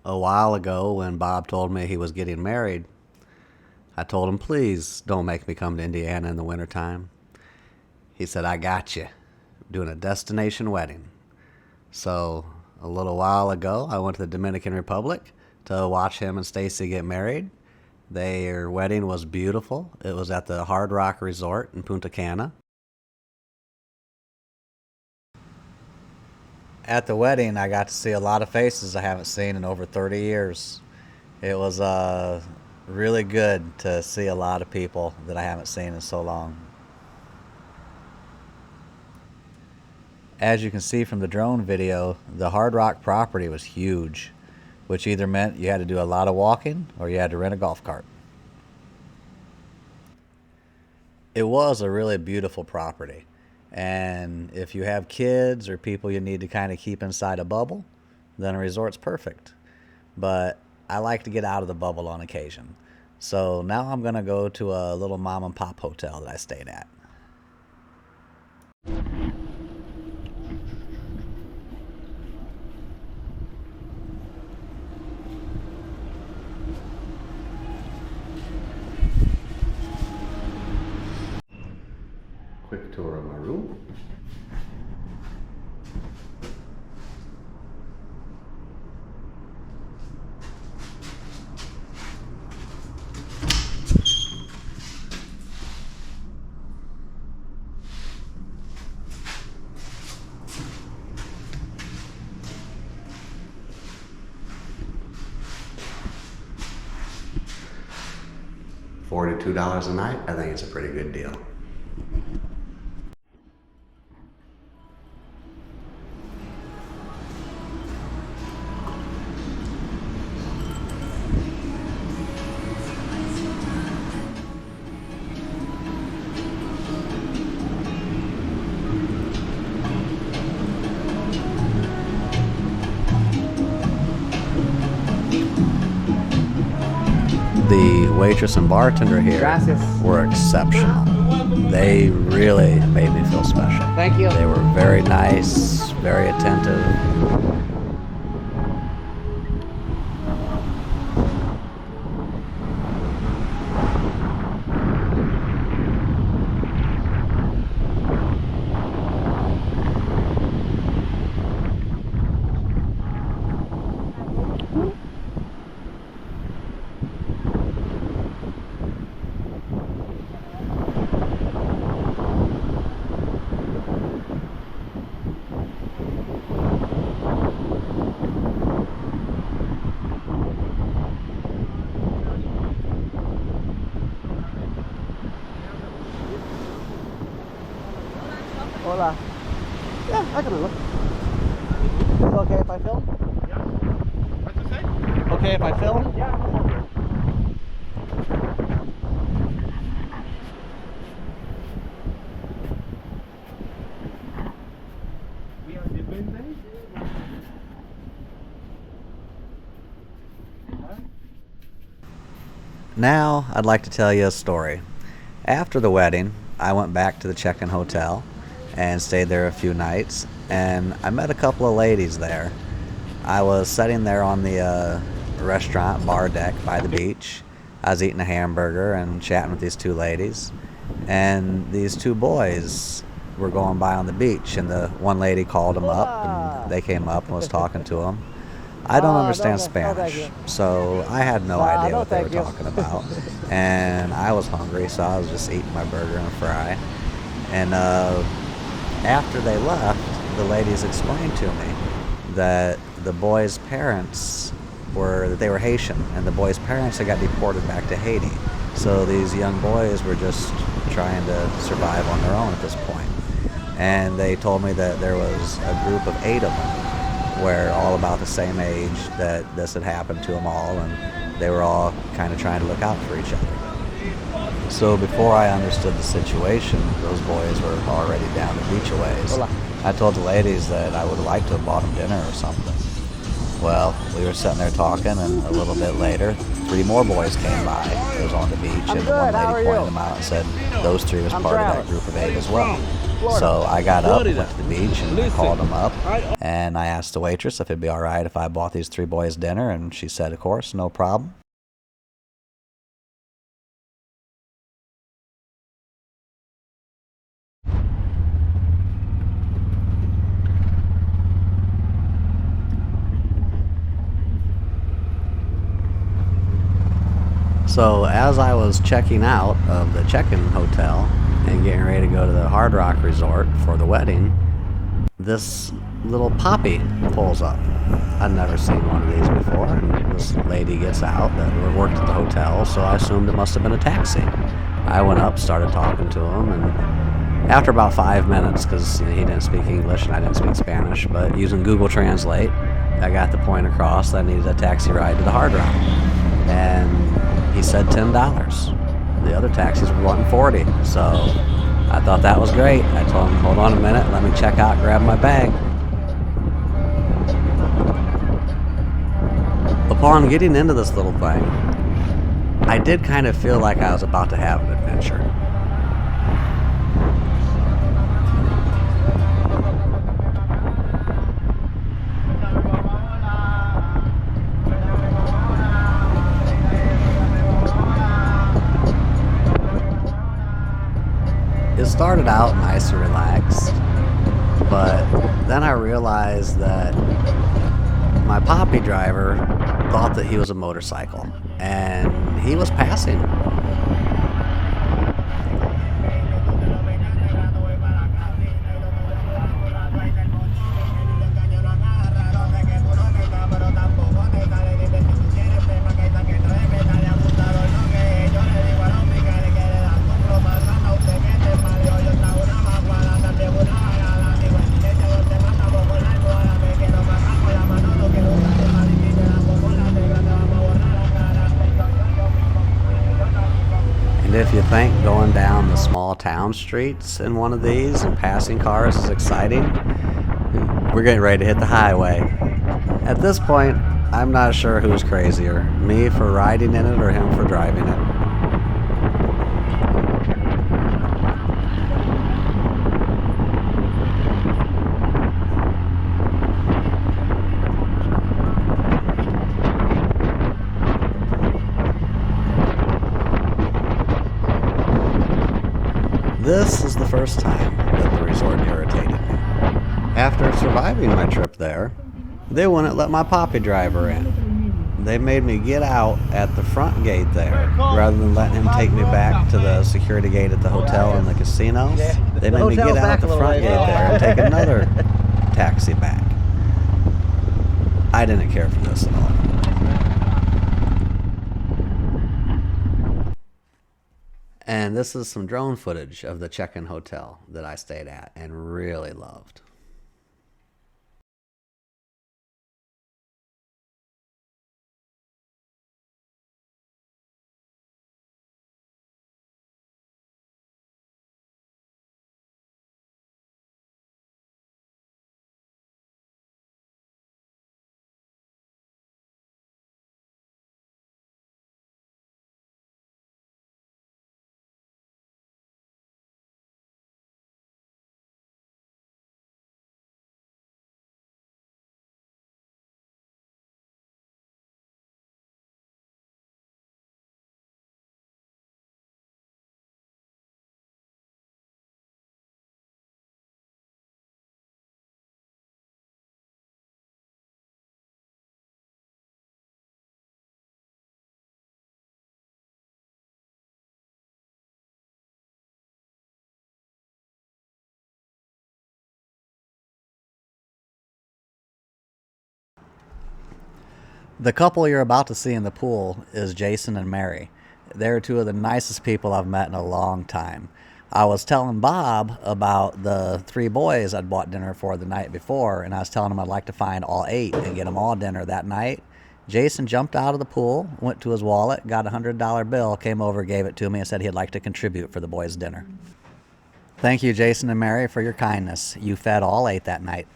A while ago, when Bob told me he was getting married, I told him, please don't make me come to Indiana in the wintertime. He said, I got you. Doing a destination wedding. So, a little while ago, I went to the Dominican Republic to watch him and Stacy get married. Their wedding was beautiful. It was at the Hard Rock Resort in Punta Cana. At the wedding, I got to see a lot of faces I haven't seen in over 30 years. It was really good to see a lot of people that I haven't seen in so long. As you can see from the drone video, the Hard Rock property was huge, which either meant you had to do a lot of walking or you had to rent a golf cart. It was a really beautiful property. And if you have kids or people you need to kind of keep inside a bubble, then a resort's perfect. But I like to get out of the bubble on occasion. So now I'm going to go to a little mom and pop hotel that I stayed at. Quick tour of my room. $42 a night, I think it's a pretty good deal. The waitress and bartender here were exceptional. They really made me feel special. Thank you. They were very nice, very attentive. Hola. Yeah, I can look. Is it okay if I film? Yeah. What'd you say? Okay if I film? Yeah, no problem. We are different days? Now, I'd like to tell you a story. After the wedding, I went back to the Checkin Hotel and stayed there a few nights, and I met a couple of ladies there. I was sitting there on the restaurant bar deck by the beach. I was eating a hamburger and chatting with these two ladies, and these two boys were going by on the beach, and the one lady called them up, and they came up and was talking to them. I don't understand Spanish, so I had no idea what they were talking about. And I was hungry, so I was just eating my burger and fry. And after they left, the ladies explained to me that the boys' parents that they were Haitian, and the boys' parents had got deported back to Haiti. So these young boys were just trying to survive on their own at this point. And they told me that there was a group of 8 of them, where all about the same age, that this had happened to them all, and they were all kind of trying to look out for each other. So before I understood the situation, those boys were already down the beach a ways. Hola. I told the ladies that I would like to have bought them dinner or something. Well, we were sitting there talking, and a little bit later, 3 more boys came by. It was on the beach, and one lady pointed them out and said those 3 was part of that group of 8 as well. So I got up, went to the beach, and I called him up. And I asked the waitress if it'd be all right if I bought these 3 boys dinner, and she said, of course, no problem. So as I was checking out of the check-in hotel and getting ready to go to the Hard Rock Resort for the wedding, this little poppy pulls up. I'd never seen one of these before, and this lady gets out that worked at the hotel, so I assumed it must have been a taxi. I went up, started talking to him, and after about 5 minutes, because he didn't speak English and I didn't speak Spanish, but using Google Translate, I got the point across that I needed a taxi ride to the Hard Rock. And he said $10. The other taxis were wanting 40, so I thought that was great. I told him, hold on a minute, let me check out, grab my bag. Upon getting into this little thing, I did kind of feel like I was about to have an adventure. It started out nice and relaxed, but then I realized that my poppy driver thought that he was a motorcycle, and he was passing. If you think going down the small town streets in one of these and passing cars is exciting, we're getting ready to hit the highway. At this point, I'm not sure who's crazier, me for riding in it or him for driving it. This is the first time that the resort irritated me. After surviving my trip there, they wouldn't let my poppy driver in. They made me get out at the front gate there, rather than letting him take me back to the security gate at the hotel and the casino. They made me get out the front gate there and take another taxi back. I didn't care for this at all. And this is some drone footage of the check-in hotel that I stayed at and really loved. The couple you're about to see in the pool is Jason and Mary. They're 2 of the nicest people I've met in a long time. I was telling Bob about the 3 boys I'd bought dinner for the night before, and I was telling him I'd like to find all 8 and get them all dinner that night. Jason jumped out of the pool, went to his wallet, got a $100 bill, came over, gave it to me, and said he'd like to contribute for the boys' dinner. Thank you, Jason and Mary, for your kindness. You fed all 8 that night.